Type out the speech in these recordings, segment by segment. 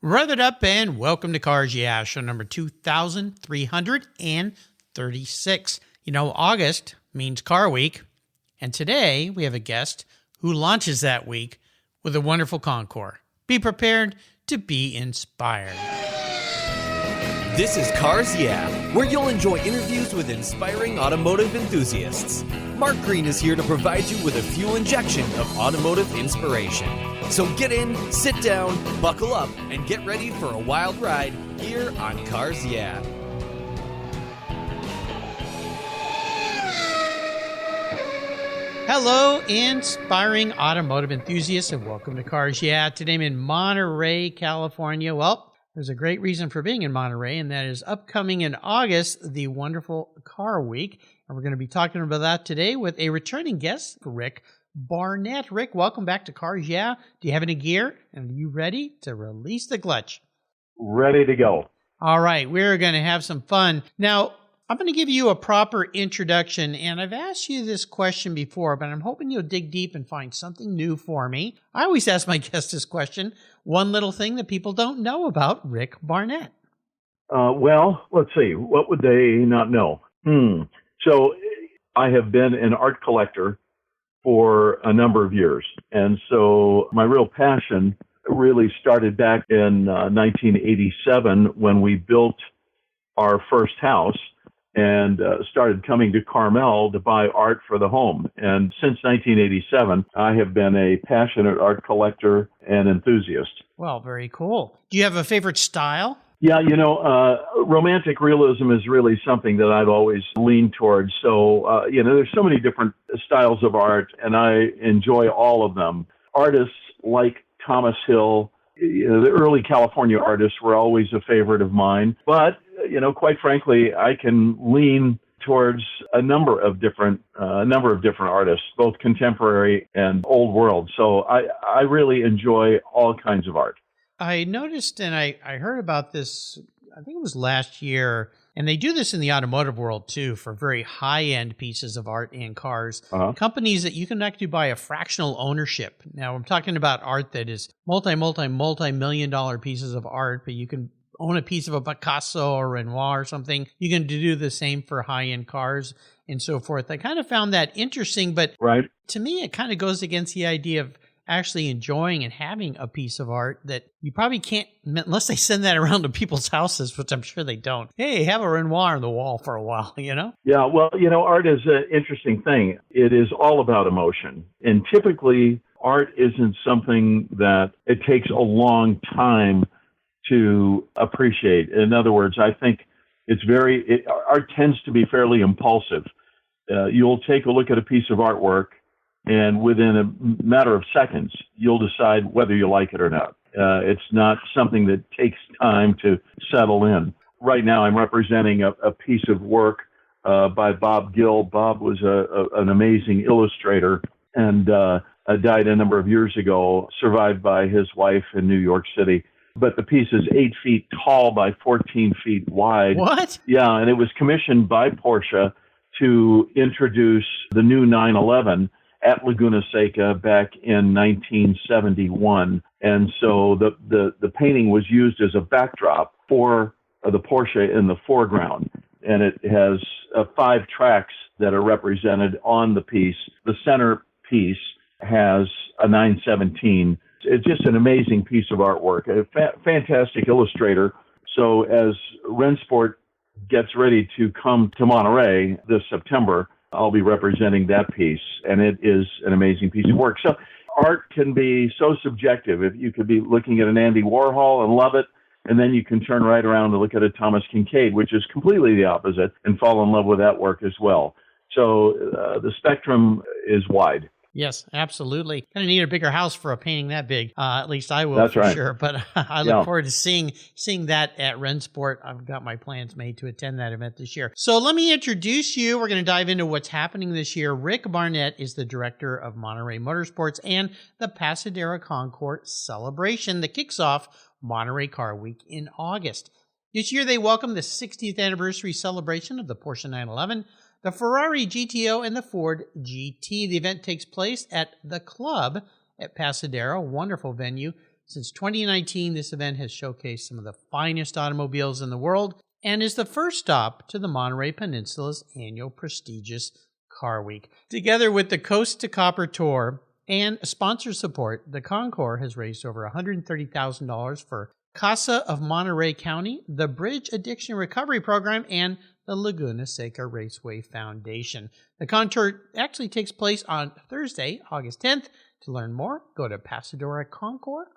Rev it up and welcome to Cars Yeah, show number 2336. You know, August means Car Week, and today we have a guest who launches that week with a wonderful concours. Be prepared to be inspired. This is Cars Yeah, where you'll enjoy interviews with inspiring automotive enthusiasts. Mark Green is here to provide you with a fuel injection of automotive inspiration. So get in, sit down, buckle up, and get ready for a wild ride here on Cars Yeah. Hello, inspiring automotive enthusiasts, and welcome to Cars Yeah. Today I'm in Monterey, California. Well, there's a great reason for being in Monterey, and that is upcoming in August, the wonderful Car Week. And we're going to be talking about that today with a returning guest, Rick Barnett. Rick, welcome back to Cars Yeah. Do you have any gear? And are you ready to release the clutch? Ready to go. All right, we're going to have some fun. Now, I'm going to give you a proper introduction, and I've asked you this question before, but I'm hoping you'll dig deep and find something new for me. I always ask my guests this question, one little thing that people don't know about Rick Barnett. Well, let's see. What would they not know? So I have been an art collector for a number of years. And so my real passion really started back in 1987 when we built our first house and started coming to Carmel to buy art for the home. And since 1987, I have been a passionate art collector and enthusiast. Well, very cool. Do you have a favorite style? Yeah, romantic realism is really something that I've always leaned towards. So, there's so many different styles of art, and I enjoy all of them. Artists like Thomas Hill, the early California artists were always a favorite of mine. But, quite frankly, I can lean towards a number of different artists, both contemporary and old world. So I really enjoy all kinds of art. I noticed, and I heard about this, I think it was last year, and they do this in the automotive world too for very high-end pieces of art and cars. Companies that you can actually buy a fractional ownership. Now, I'm talking about art that is multi-million dollar pieces of art, but you can own a piece of a Picasso or Renoir or something. You can do the same for high-end cars and so forth. I kind of found that interesting, but to me, it kind of goes against the idea of actually enjoying and having a piece of art that you probably can't, unless they send that around to people's houses, which I'm sure they don't. Hey, have a Renoir on the wall for a while, Yeah, well, art is an interesting thing. It is all about emotion. And typically, art isn't something that it takes a long time to appreciate. In other words, I think art tends to be fairly impulsive. You'll take a look at a piece of artwork, and within a matter of seconds, you'll decide whether you like it or not. It's not something that takes time to settle in. Right now, I'm representing a piece of work by Bob Gill. Bob was an amazing illustrator and died a number of years ago, survived by his wife in New York City. But the piece is 8 feet tall by 14 feet wide. What? Yeah, and it was commissioned by Porsche to introduce the new 911 at Laguna Seca back in 1971. And so the painting was used as a backdrop for the Porsche in the foreground. And it has 5 tracks that are represented on the piece. The center piece has a 917. It's just an amazing piece of artwork, a fantastic illustrator. So as Rennsport gets ready to come to Monterey this September, I'll be representing that piece, and it is an amazing piece of work. So art can be so subjective. If you could be looking at an Andy Warhol and love it, and then you can turn right around and look at a Thomas Kinkade, which is completely the opposite, and fall in love with that work as well. So the spectrum is wide. Yes, absolutely. Kind of need a bigger house for a painting that big. At least I will. That's for right. Sure. But I look forward to seeing that at Rennsport. I've got my plans made to attend that event this year. So let me introduce you. We're going to dive into what's happening this year. Rick Barnett is the director of Monterey Motorsports and the Pasadena Concours celebration that kicks off Monterey Car Week in August. This year they welcome the 60th anniversary celebration of the Porsche 911, the Ferrari GTO, and the Ford GT. The event takes place at The Club at Pasadena, a wonderful venue, Since 2019, this event has showcased some of the finest automobiles in the world and is the first stop to the Monterey Peninsula's annual prestigious Car Week. Together with the Coast to Copper Tour and sponsor support, the Concours has raised over $130,000 for Casa of Monterey County, the Bridge Addiction Recovery Program, and the Laguna Seca Raceway Foundation. The Contour actually takes place on Thursday, August 10th. To learn more, go to PasadoraConcours.com.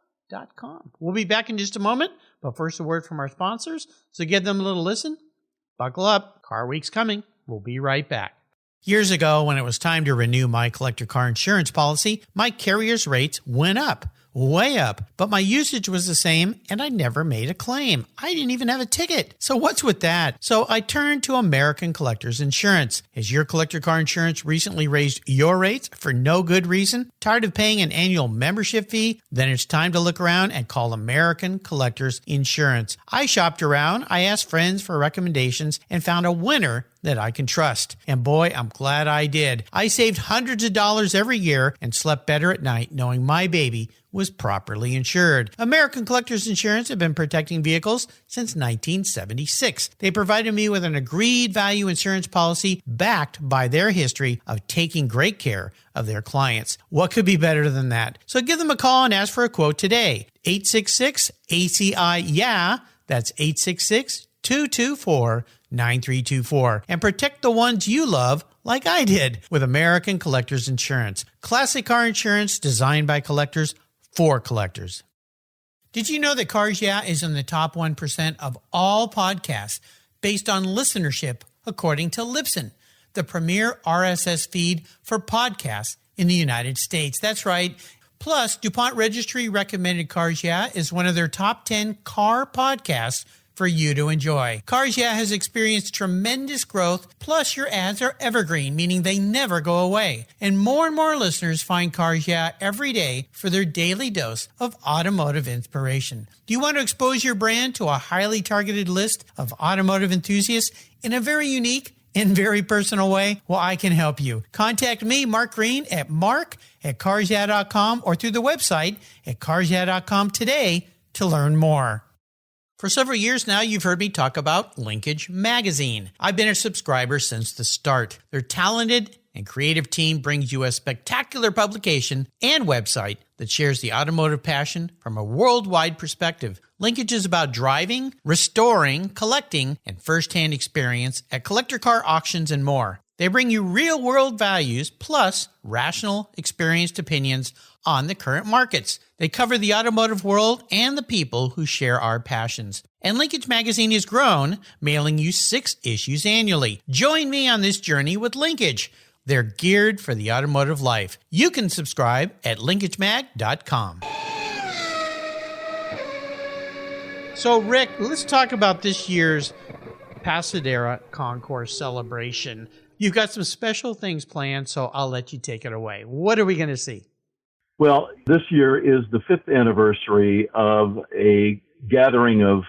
We'll be back in just a moment, but first a word from our sponsors, so give them a little listen. Buckle up, Car Week's coming. We'll be right back. Years ago, when it was time to renew my collector car insurance policy, my carrier's rates went up. Way up, but my usage was the same and I never made a claim. I didn't even have a ticket. So what's with that? So I turned to American Collectors Insurance. Has your collector car insurance recently raised your rates for no good reason? Tired of paying an annual membership fee? Then it's time to look around and call American Collectors Insurance. I shopped around, I asked friends for recommendations, and found a winner that I can trust. And boy, I'm glad I did. I saved hundreds of dollars every year and slept better at night knowing my baby was properly insured. American Collectors Insurance have been protecting vehicles since 1976. They provided me with an agreed value insurance policy backed by their history of taking great care of their clients. What could be better than that? So give them a call and ask for a quote today. 866-ACI-YEAH. That's 866-224-9324. And protect the ones you love like I did with American Collectors Insurance. Classic car insurance designed by collectors for collectors. Did you know that Cars Yeah! Is in the top 1% of all podcasts based on listenership according to Libsyn, the premier RSS feed for podcasts in the United States? That's right. Plus, DuPont Registry recommended Cars Yeah! Is one of their top 10 car podcasts for you to enjoy. Cars Yeah! Has experienced tremendous growth, plus your ads are evergreen, meaning they never go away. And more listeners find Cars Yeah! Every day for their daily dose of automotive inspiration. Do you want to expose your brand to a highly targeted list of automotive enthusiasts in a very unique and very personal way? Well, I can help you. Contact me, Mark Green, at mark@carsyeah.com or through the website at carsyeah.com today to learn more. For several years now, you've heard me talk about Linkage Magazine. I've been a subscriber since the start. Their talented and creative team brings you a spectacular publication and website that shares the automotive passion from a worldwide perspective. Linkage is about driving, restoring, collecting, and first-hand experience at collector car auctions and more. They bring you real-world values plus rational, experienced opinions on the current markets. They cover the automotive world and the people who share our passions. And Linkage Magazine has grown, mailing you 6 issues annually. Join me on this journey with Linkage. They're geared for the automotive life. You can subscribe at linkagemag.com. So, Rick, let's talk about this year's Pasadena Concours celebration. You've got some special things planned, so I'll let you take it away. What are we going to see? Well, this year is the 5th anniversary of a gathering of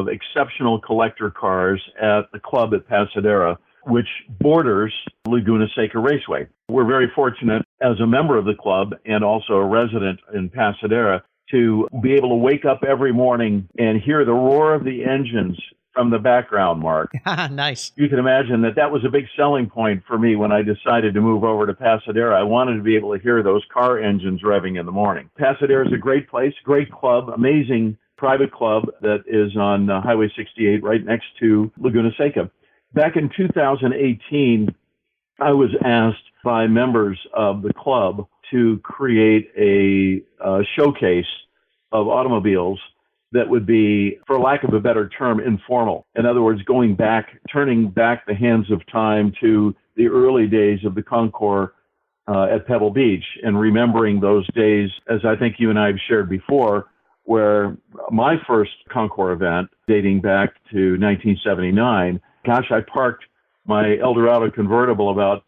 exceptional collector cars at the club at Pasadena, which borders Laguna Seca Raceway. We're very fortunate as a member of the club and also a resident in Pasadena to be able to wake up every morning and hear the roar of the engines from the background, Mark. Nice. You can imagine that was a big selling point for me when I decided to move over to Pasadena. I wanted to be able to hear those car engines revving in the morning. Pasadena is a great place, great club, amazing private club that is on Highway 68 right next to Laguna Seca. Back in 2018, I was asked by members of the club to create a showcase of automobiles that would be, for lack of a better term, informal. In other words, turning back the hands of time to the early days of the Concours at Pebble Beach and remembering those days, as I think you and I have shared before, where my first Concours event, dating back to 1979, I parked my Eldorado convertible about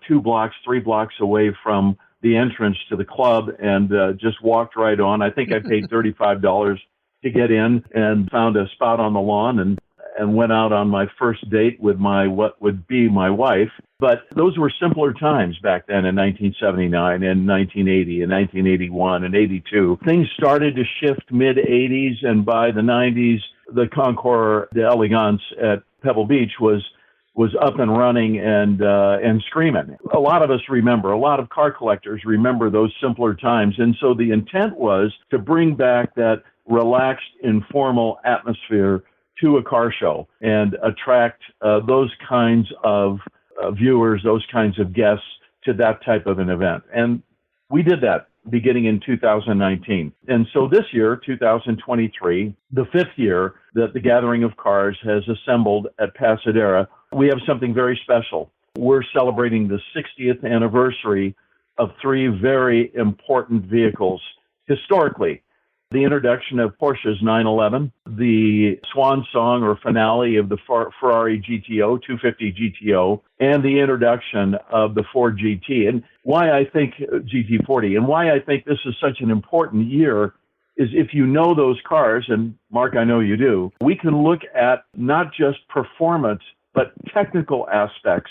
3 blocks away from the entrance to the club and just walked right on. I think I paid $35 to get in and found a spot on the lawn. And and went out on my first date with what would be my wife. But those were simpler times back then in 1979 and 1980 and 1981 and 82. Things started to shift mid-80s, and by the 90s, the Concours d'Elegance at Pebble Beach was up and running and screaming. A lot of us remember, a lot of car collectors remember those simpler times. And so the intent was to bring back that relaxed, informal atmosphere to a car show and attract those kinds of viewers, those kinds of guests to that type of an event. And we did that beginning in 2019. And so this year, 2023, the fifth year that the Gathering of Cars has assembled at Pasadena, we have something very special. We're celebrating the 60th anniversary of three very important vehicles historically. The introduction of Porsche's 911, the swan song or finale of the Ferrari GTO, 250 GTO, and the introduction of the Ford GT. And why I think GT40, and why I think this is such an important year is if you know those cars, and Mark, I know you do, we can look at not just performance, but technical aspects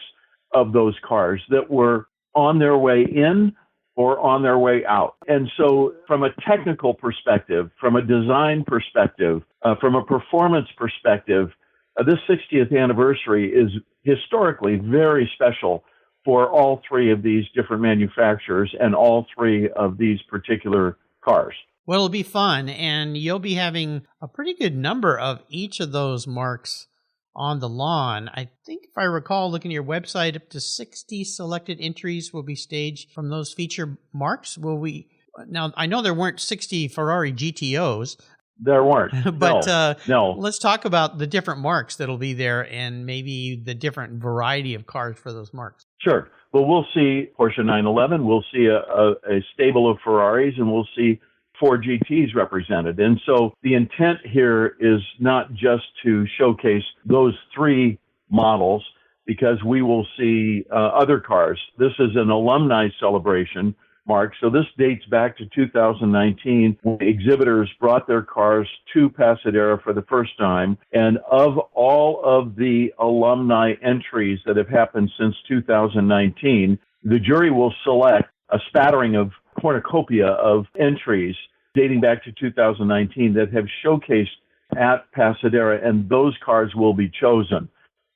of those cars that were on their way in or on their way out. And so from a technical perspective, from a design perspective, from a performance perspective, this 60th anniversary is historically very special for all three of these different manufacturers and all three of these particular cars. Well, it'll be fun, and you'll be having a pretty good number of each of those marks on the lawn. I think if I recall, looking at your website, up to 60 selected entries will be staged from those feature marks. Now, I know there weren't 60 Ferrari GTOs. There weren't. But no. Let's talk about the different marks that'll be there and maybe the different variety of cars for those marks. Sure. Well, we'll see Porsche 911, we'll see a stable of Ferraris, and we'll see Ford GTs represented. And so the intent here is not just to showcase those three models, because we will see other cars. This is an alumni celebration, Mark. So this dates back to 2019 when exhibitors brought their cars to Pasadena for the first time. And of all of the alumni entries that have happened since 2019, the jury will select a spattering of cornucopia of entries dating back to 2019 that have showcased at Pasadena, and those cars will be chosen.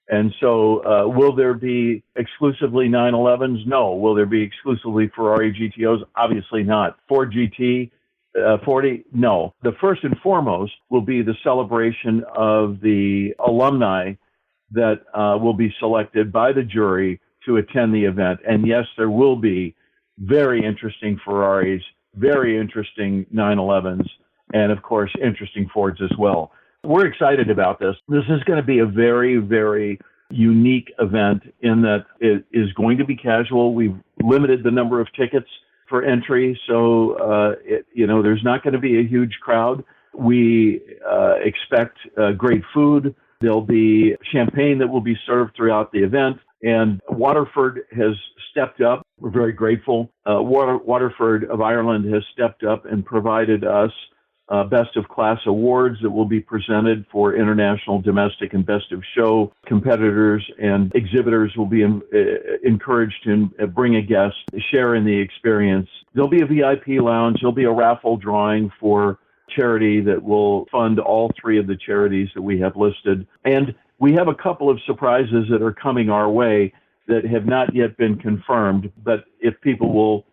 And so will there be exclusively 911s? No. Will there be exclusively Ferrari GTOs? Obviously not. Ford GT 40? No. The first and foremost will be the celebration of the alumni that will be selected by the jury to attend the event. And yes, there will be very interesting Ferraris, very interesting 911s, and of course, interesting Fords as well. We're excited about this. This is going to be a very, very unique event in that it is going to be casual. We've limited the number of tickets for entry, so there's not going to be a huge crowd. We expect great food. There'll be champagne that will be served throughout the event. And Waterford has stepped up. We're very grateful. Waterford of Ireland has stepped up and provided us Best of Class awards that will be presented for international, domestic, and Best of Show competitors, and exhibitors will be encouraged to bring a guest, share in the experience. There'll be a VIP lounge. There'll be a raffle drawing for charity that will fund all three of the charities that we have listed. And we have a couple of surprises that are coming our way that have not yet been confirmed, but if people will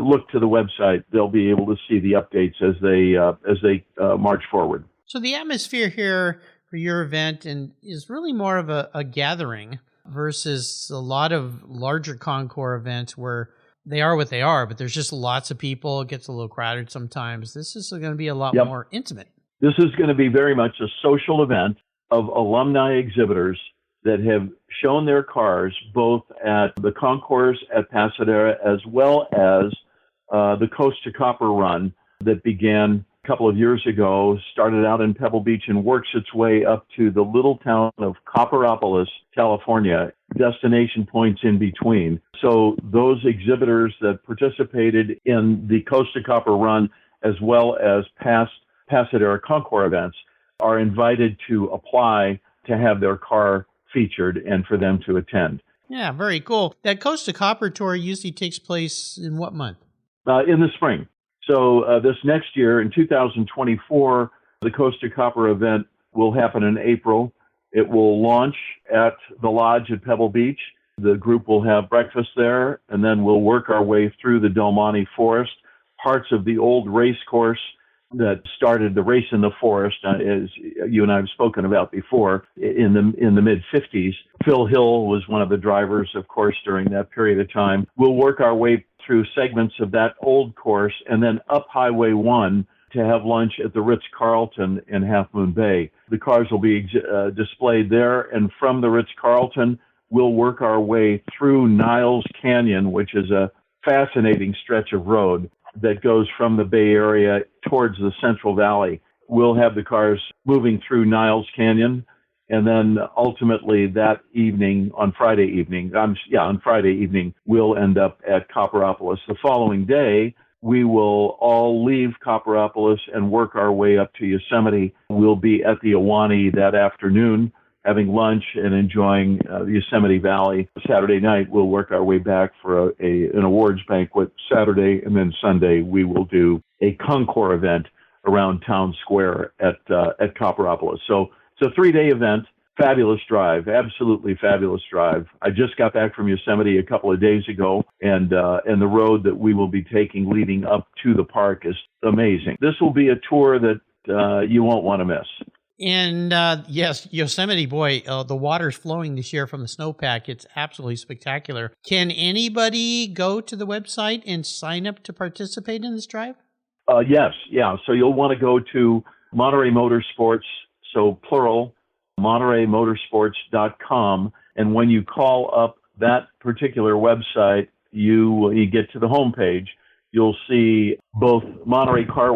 look to the website, they'll be able to see the updates as they march forward. So the atmosphere here for your event is really more of a gathering versus a lot of larger Concours events where they are what they are, but there's just lots of people. It gets a little crowded sometimes. This is going to be a lot more intimate. This is going to be very much a social event of alumni exhibitors that have shown their cars both at the Concours at Pasadena as well as the Coast to Copper run that began a couple of years ago, started out in Pebble Beach and works its way up to the little town of Copperopolis, California, destination points in between. So those exhibitors that participated in the Coast to Copper run as well as past Pasadena Concours events are invited to apply to have their car featured and for them to attend. Yeah, very cool. That Coast to Copper tour usually takes place in what month? In the spring. So this next year, in 2024, the Coast to Copper event will happen in April. It will launch at the Lodge at Pebble Beach. The group will have breakfast there, and then we'll work our way through the Del Monte Forest, parts of the old race course that started the Race in the Forest, as you and I have spoken about before, in the mid-50s. Phil Hill was one of the drivers, of course, during that period of time. We'll work our way through segments of that old course and then up Highway 1 to have lunch at the Ritz-Carlton in Half Moon Bay. The cars will be displayed there, and from the Ritz-Carlton, we'll work our way through Niles Canyon, which is a fascinating stretch of road that goes from the Bay Area towards the Central Valley. We'll have the cars moving through Niles Canyon, and then ultimately that evening, on Friday evening, we'll end up at Copperopolis. The following day, we will all leave Copperopolis and work our way up to Yosemite. We'll be at the Ahwahnee that afternoon, having lunch and enjoying the Yosemite Valley. Saturday night, we'll work our way back for an awards banquet Saturday, and then Sunday we will do a concours event around Town Square at Copperopolis. So it's a 3-day event. Fabulous drive, absolutely fabulous drive. I just got back from Yosemite a couple of days ago, and the road that we will be taking leading up to the park is amazing. This will be a tour that you won't want to miss. And yes, Yosemite, boy, the water's flowing this year from the snowpack. It's absolutely spectacular. Can anybody go to the website and sign up to participate in this drive? Yes, yeah. So you'll want to go to Monterey Motorsports, so plural, MontereyMotorsports.com. And when you call up that particular website, you get to the homepage. You'll see both Monterey Car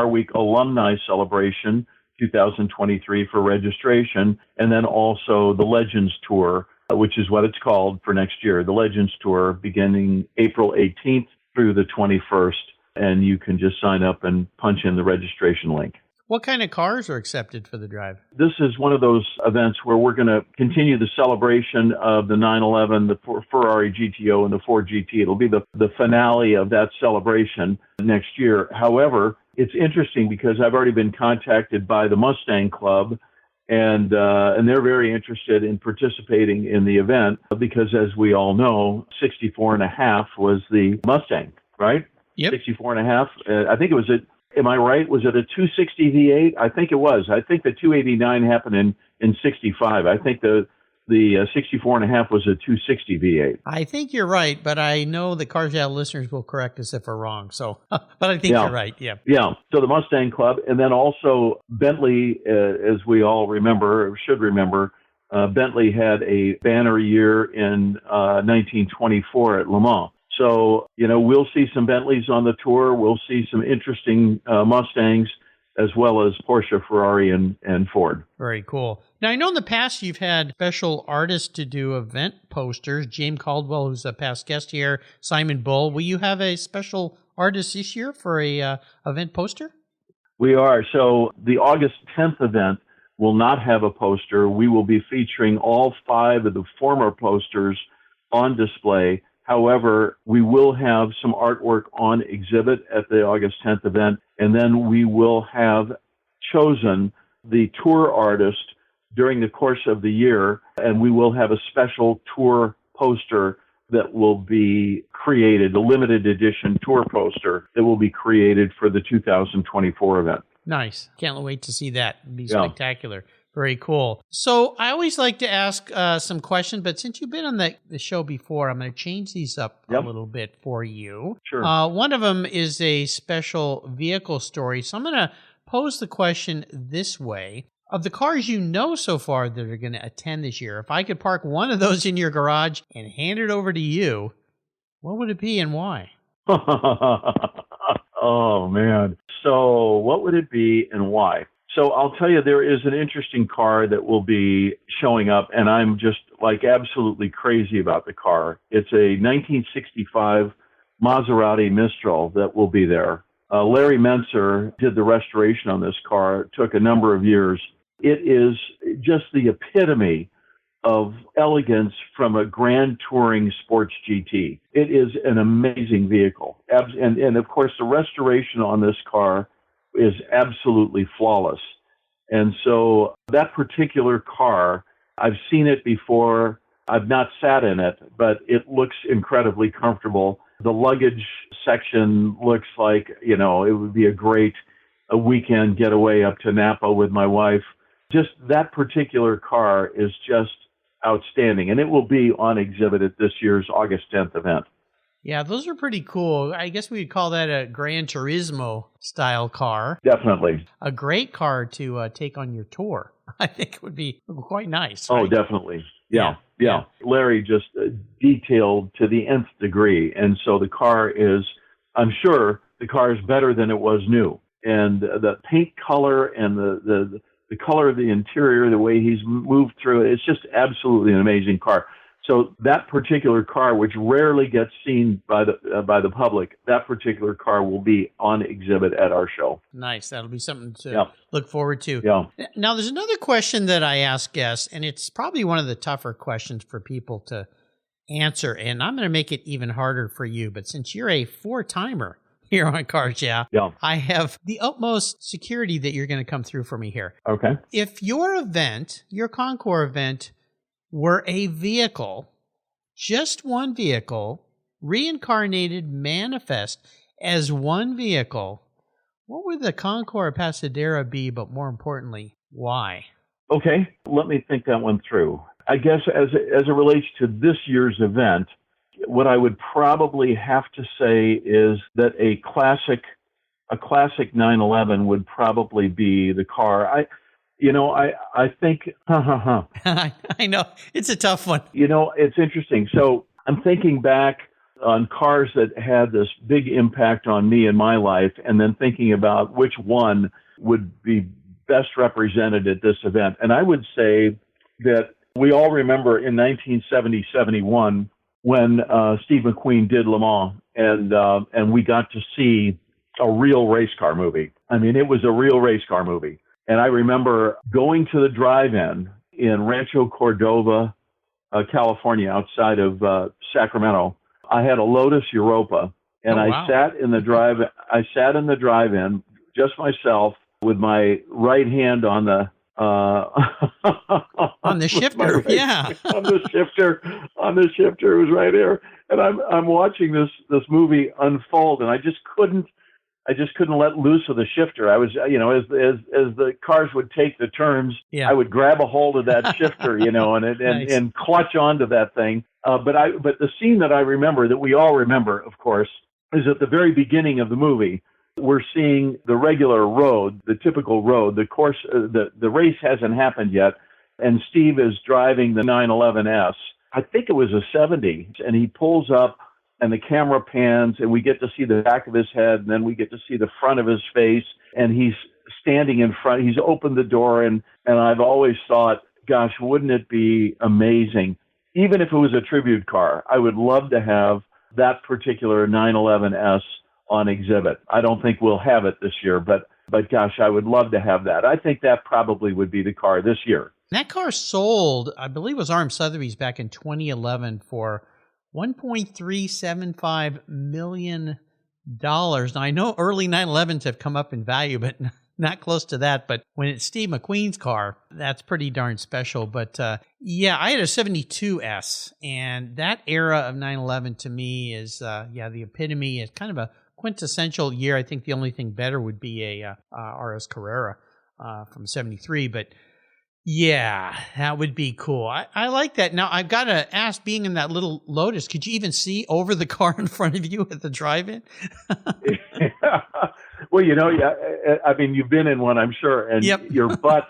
Week Alumni Celebration 2023 for registration, and then also the Legends Tour, which is what it's called for next year. The Legends Tour beginning April 18th through the 21st, and you can just sign up and punch in the registration link. What kind of cars are accepted for the drive? This is one of those events where we're going to continue the celebration of the 911, the Ferrari GTO, and the Ford GT. It'll be the finale of that celebration next year. However, it's interesting because I've already been contacted by the Mustang Club, and they're very interested in participating in the event because, as we all know, 64.5 was the Mustang, right? Yep. 64.5. I think it was am I right? Was it a 260 V8? I think it was. I think the 289 happened in 65. I think the 64.5 was a 260 V8. I think you're right, but I know the Cars Yeah listeners will correct us if we're wrong. So, but I think you're right. Yeah. Yeah. So the Mustang Club, and then also Bentley, as we all remember, or should remember, Bentley had a banner year in 1924 at Le Mans. So, we'll see some Bentleys on the tour. We'll see some interesting Mustangs, as well as Porsche, Ferrari, and Ford. Very cool. Now, I know in the past you've had special artists to do event posters. James Caldwell, who's a past guest here, Simon Bull. Will you have a special artist this year for a event poster? We are. So the August 10th event will not have a poster. We will be featuring all 5 of the former posters on display. However, we will have some artwork on exhibit at the August 10th event, and then we will have chosen the tour artist during the course of the year, and we will have a special tour poster that will be created, a limited edition tour poster that will be created for the 2024 event. Nice. Can't wait to see that. It'll be spectacular. Very cool. So I always like to ask some questions, but since you've been on the show before, I'm going to change these up a little bit for you. Sure. One of them is a special vehicle story. So I'm going to pose the question this way. Of the cars you know so far that are going to attend this year, if I could park one of those in your garage and hand it over to you, what would it be and why? Oh, man. So what would it be and why? So I'll tell you, there is an interesting car that will be showing up, and I'm just absolutely crazy about the car. It's a 1965 Maserati Mistral that will be there. Larry Menser did the restoration on this car. It took a number of years, It is just the epitome of elegance from a grand touring sports GT. It is an amazing vehicle. And of course, the restoration on this car is absolutely flawless. And so that particular car, I've seen it before. I've not sat in it, but it looks incredibly comfortable. The luggage section looks like, it would be a weekend getaway up to Napa with my wife. Just that particular car is just outstanding, and it will be on exhibit at this year's August 10th event. Yeah, those are pretty cool. I guess we would call that a Gran Turismo style car. Definitely. A great car to take on your tour. I think it would be quite nice. Right? Oh, definitely. Yeah. Larry just detailed to the nth degree. And so the car is, I'm sure the car is better than it was new. And the paint color and the color of the interior, the way he's moved through it, it's just absolutely an amazing car. So that particular car, which rarely gets seen by the public, that particular car will be on exhibit at our show. Nice. That'll be something to look forward to. Yeah. Now, there's another question that I ask guests, and it's probably one of the tougher questions for people to answer, and I'm going to make it even harder for you. But since you're a four-timer here on Cars Yeah, I have the utmost security that you're going to come through for me here. Okay. If your event, your Concours event, were a vehicle, just one vehicle, reincarnated manifest as one vehicle, what would the Concours Pasadena be, but more importantly, why? Okay, let me think that one through. I guess as it relates to this year's event, what I would probably have to say is that a classic 911 would probably be the car. I think, I know, it's a tough one. It's interesting. So I'm thinking back on cars that had this big impact on me in my life, and then thinking about which one would be best represented at this event. And I would say that we all remember in 1970-71 when Steve McQueen did Le Mans, and we got to see a real race car movie. I mean, it was a real race car movie. And I remember going to the drive-in in Rancho Cordova, California, outside of Sacramento. I had a Lotus Europa, and I sat in the drive-in just myself with my right hand on the on the shifter, on the shifter. It was right there, and I'm watching this movie unfold, and I just couldn't let loose of the shifter. I was, as the cars would take the turns, I would grab a hold of that shifter, and clutch onto that thing. But the scene that I remember, that we all remember, of course, is at the very beginning of the movie. We're seeing the regular road, the typical road. The course, the race hasn't happened yet, and Steve is driving the 911S. I think it was a 70, and he pulls up, and the camera pans, and we get to see the back of his head, and then we get to see the front of his face, and he's standing in front. He's opened the door, and I've always thought, gosh, wouldn't it be amazing? Even if it was a tribute car, I would love to have that particular 911S on exhibit. I don't think we'll have it this year, but gosh, I would love to have that. I think that probably would be the car this year. That car sold, I believe it was R.M. Sotheby's back in 2011 for $1.375 million. Now, I know early 911s have come up in value, but not close to that. But when it's Steve McQueen's car, that's pretty darn special. But I had a 72S, and that era of 911 to me is, the epitome. It's kind of a quintessential year. I think the only thing better would be a RS Carrera from 73, but yeah, that would be cool. I like that. Now, I've got to ask, being in that little Lotus, could you even see over the car in front of you at the drive-in? Well, I mean, you've been in one, I'm sure, and your butt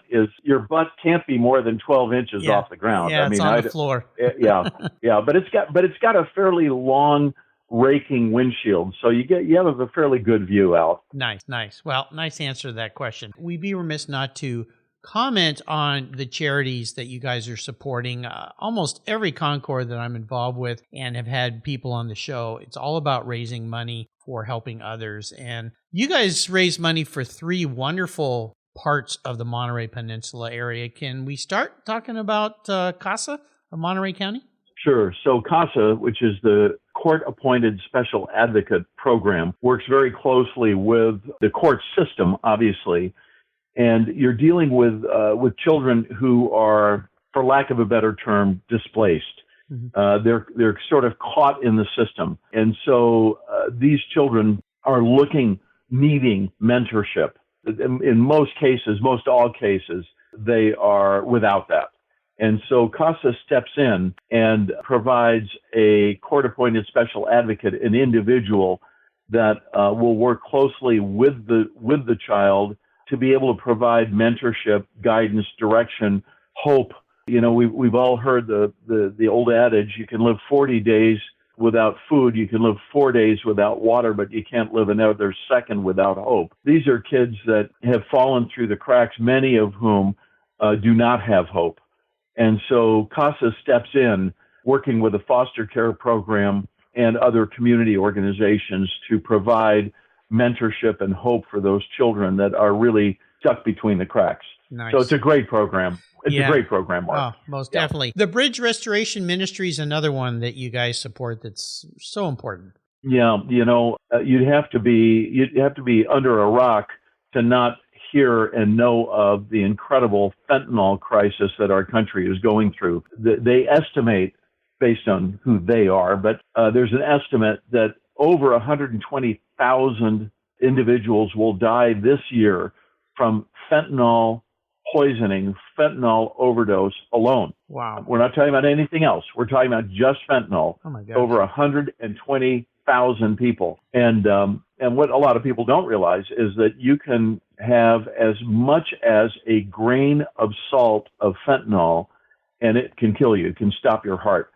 can't be more than 12 inches off the ground. Yeah, I mean, it's on the floor. But it's got a fairly long raking windshield, so you have a fairly good view out. Nice. Well, nice answer to that question. We'd be remiss not to comment on the charities that you guys are supporting. Almost every Concours that I'm involved with and have had people on the show, it's all about raising money for helping others. And you guys raise money for three wonderful parts of the Monterey Peninsula area. Can we start talking about CASA of Monterey County? Sure. So CASA, which is the Court-Appointed Special Advocate Program, works very closely with the court system, obviously, and you're dealing with children who are, for lack of a better term, displaced. Mm-hmm. They're sort of caught in the system, and so these children are needing mentorship. In most cases, most all cases, they are without that. And so CASA steps in and provides a court-appointed special advocate, an individual that will work closely with the child to be able to provide mentorship, guidance, direction, hope. You know, we've all heard the old adage: you can live 40 days without food, you can live 4 days without water, but you can't live another second without hope. These are kids that have fallen through the cracks, many of whom do not have hope. And so CASA steps in, working with the foster care program and other community organizations to provide mentorship and hope for those children that are really stuck between the cracks. Nice. So it's a great program. It's a great program, Mark. Oh, most definitely. The Bridge Restoration Ministry is another one that you guys support that's so important. Yeah, you know, you'd have to be under a rock to not hear and know of the incredible fentanyl crisis that our country is going through. They estimate, based on who they are, but there's an estimate that over 120,000 individuals will die this year from fentanyl poisoning, fentanyl overdose alone. Wow. We're not talking about anything else. We're talking about just fentanyl. Oh my God. Over 120,000 people. And what a lot of people don't realize is that you can have as much as a grain of salt of fentanyl, and it can kill you. It can stop your heart.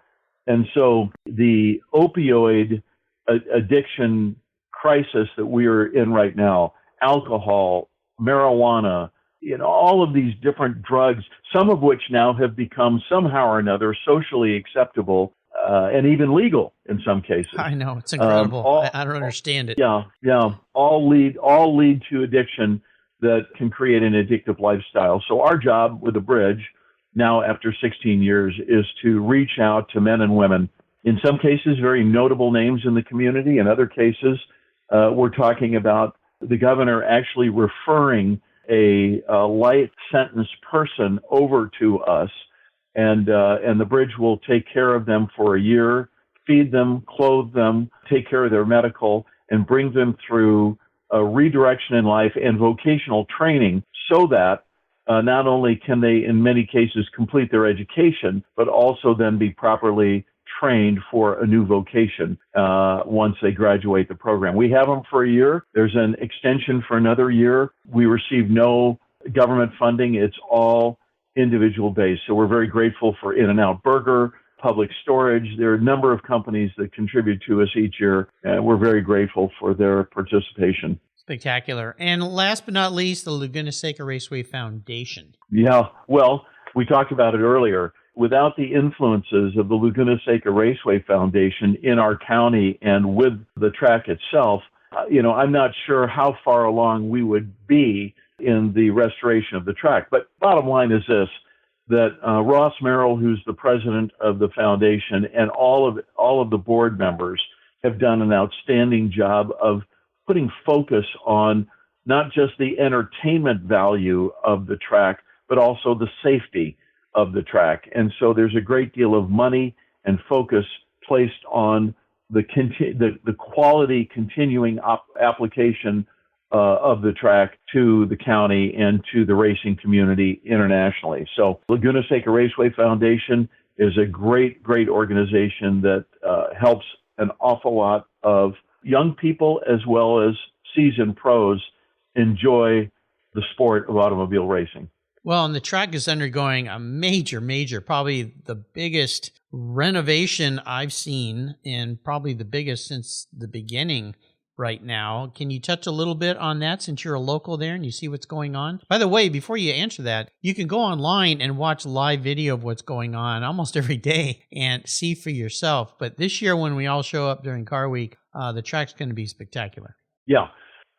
And so the opioid addiction crisis that we are in right now, alcohol, marijuana, you know, all of these different drugs, some of which now have become somehow or another socially acceptable and even legal in some cases. I know, it's incredible. I don't understand it. Yeah. All lead to addiction that can create an addictive lifestyle. So our job with the Bridge, now after 16 years, is to reach out to men and women. In some cases, very notable names in the community. In other cases, we're talking about the governor actually referring a light sentence person over to us, and the Bridge will take care of them for a year, feed them, clothe them, take care of their medical, and bring them through a redirection in life and vocational training so that not only can they, in many cases, complete their education, but also then be properly trained for a new vocation once they graduate the program. We have them for a year. There's an extension for another year. We receive no government funding. It's all individual based. So we're very grateful for In-N-Out Burger, Public Storage. There are a number of companies that contribute to us each year, and we're very grateful for their participation. Spectacular. And last but not least, the Laguna Seca Raceway Foundation. Yeah, well, we talked about it earlier. Without the influences of the Laguna Seca Raceway Foundation in our county and with the track itself, I'm not sure how far along we would be in the restoration of the track. But bottom line is this, that Ross Merrill, who's the president of the foundation, and all of the board members have done an outstanding job of putting focus on not just the entertainment value of the track, but also the safety of the track. And so there's a great deal of money and focus placed on the quality continuing application of the track to the county and to the racing community internationally. So Laguna Seca Raceway Foundation is a great, great organization that helps an awful lot of young people as well as seasoned pros enjoy the sport of automobile racing. Well, and the track is undergoing a major, probably the biggest renovation I've seen, and probably the biggest since the beginning right now. Can you touch a little bit on that since you're a local there and you see what's going on? By the way, before you answer that, you can go online and watch live video of what's going on almost every day and see for yourself. But this year when we all show up during Car Week, the track's going to be spectacular. Yeah.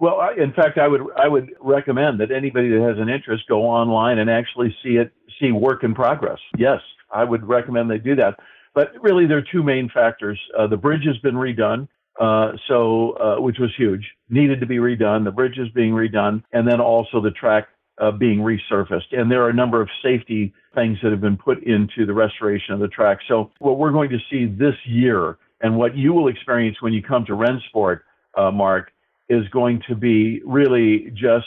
Well, in fact, I would recommend that anybody that has an interest go online and actually see work in progress. Yes, I would recommend they do that. But really, there are two main factors. The bridge has been redone, which was huge, needed to be redone. The bridge is being redone, and then also the track being resurfaced. And there are a number of safety things that have been put into the restoration of the track. So what we're going to see this year, and what you will experience when you come to Rennsport, Mark, is going to be really just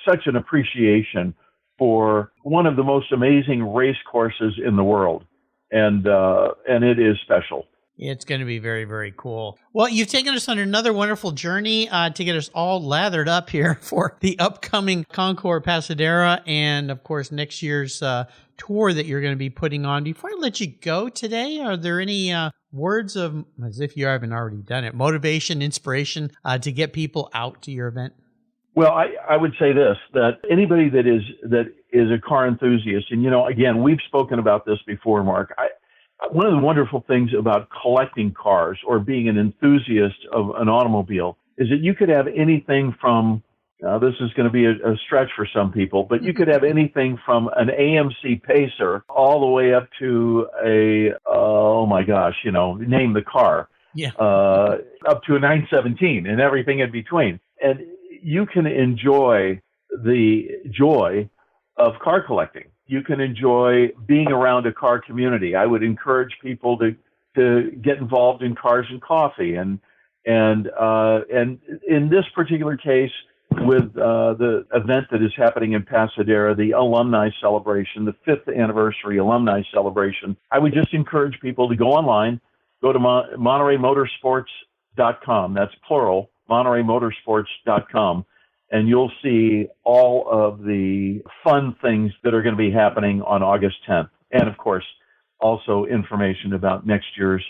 such an appreciation for one of the most amazing race courses in the world. And it is special. It's going to be very, very cool. Well, you've taken us on another wonderful journey to get us all lathered up here for the upcoming Concours Pasadena and, of course, next year's tour that you're going to be putting on. Before I let you go today, are there any words of, as if you haven't already done it, motivation, inspiration to get people out to your event? Well, I would say this, that anybody that is a car enthusiast, and, again, we've spoken about this before, Mark. One of the wonderful things about collecting cars or being an enthusiast of an automobile is that you could have anything from, this is going to be a stretch for some people, but you could have anything from an AMC Pacer all the way up to name the car, up to a 917 and everything in between. And you can enjoy the joy of car collecting. You can enjoy being around a car community. I would encourage people to get involved in Cars and Coffee, and in this particular case, with the event that is happening in Pasadena, the alumni celebration, the 5th anniversary alumni celebration, I would just encourage people to go online, go to MontereyMotorsports.com. That's plural, MontereyMotorsports.com. And you'll see all of the fun things that are going to be happening on August 10th. And, of course, also information about next year's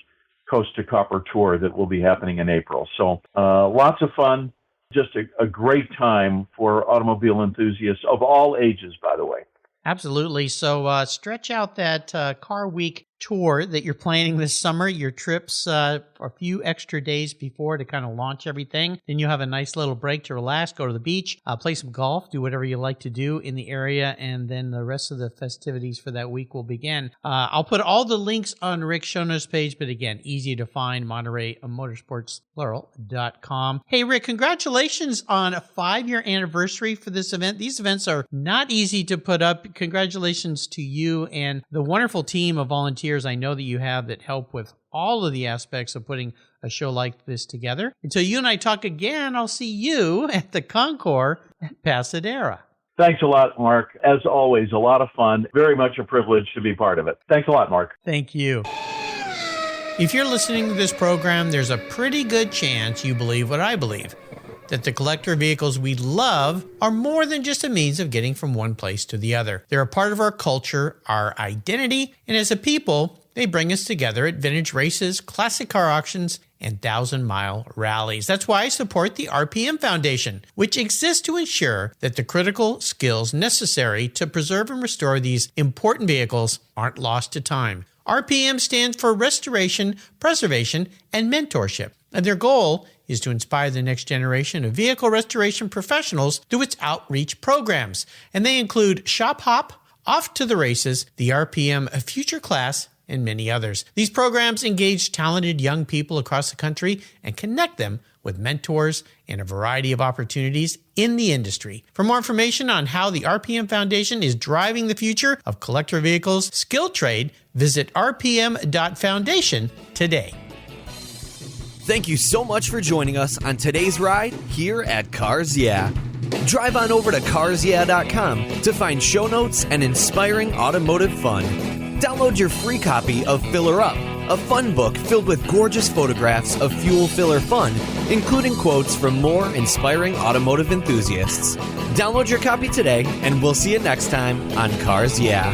Coast to Copper tour that will be happening in April. So lots of fun, just a great time for automobile enthusiasts of all ages, by the way. Absolutely. So stretch out that Car Week tour that you're planning this summer, your trips a few extra days before to kind of launch everything. Then you'll have a nice little break to relax, go to the beach, play some golf, do whatever you like to do in the area, and then the rest of the festivities for that week will begin. I'll put all the links on Rick's show notes page, but again, easy to find, MontereyMotorsports.com. Hey, Rick, congratulations on a 5-year anniversary for this event. These events are not easy to put up. Congratulations to you and the wonderful team of volunteers I know that you have that help with all of the aspects of putting a show like this together. Until you and I talk again, I'll see you at the Concours at Pasadena. Thanks a lot, Mark. As always, a lot of fun. Very much a privilege to be part of it. Thanks a lot, Mark. Thank you. If you're listening to this program, there's a pretty good chance you believe what I believe, that the collector vehicles we love are more than just a means of getting from one place to the other. They're a part of our culture, our identity, and as a people, they bring us together at vintage races, classic car auctions, and 1,000-mile rallies. That's why I support the RPM Foundation, which exists to ensure that the critical skills necessary to preserve and restore these important vehicles aren't lost to time. RPM stands for Restoration, Preservation, and Mentorship, and their goal is to inspire the next generation of vehicle restoration professionals through its outreach programs. And they include Shop Hop, Off to the Races, the RPM Future Class, and many others. These programs engage talented young people across the country and connect them with mentors and a variety of opportunities in the industry. For more information on how the RPM Foundation is driving the future of collector vehicles skilled trade, visit rpm.foundation today. Thank you so much for joining us on today's ride here at Cars Yeah. Drive on over to carsyeah.com to find show notes and inspiring automotive fun. Download your free copy of Filler Up, a fun book filled with gorgeous photographs of fuel filler fun, including quotes from more inspiring automotive enthusiasts. Download your copy today, and we'll see you next time on Cars Yeah.